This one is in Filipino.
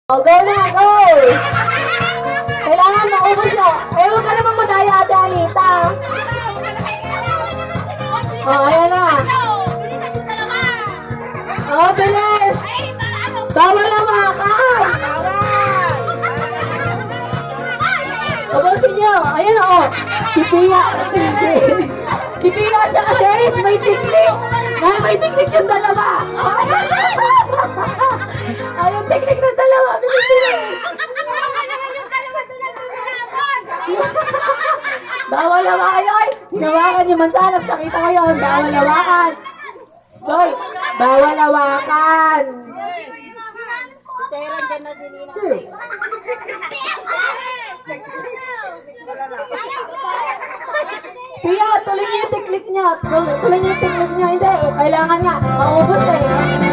Oh, go na, go! Kailangan maubos na. Eh, huwag ka namang madaya, Ate Anita. Oh, ayan na. Oh, bilis! Bawal hawakan! Ubusin nyo. Ayan, oh. Si Pia. Si Pia at saka si Ace, may tiklik. May tiklik yung dalawa. Ay, yung teknik ng dalawa. Bawal hawakan. Ay, hinawakan yung mansanak. Sakita ko yun. Bawal hawakan. Stoy. Bawal hawakan. Two. Pia, tuloy niyo yung teknik niya. Tuloy niyo yung teknik niya. Hindi, kailangan niya. Maubos eh.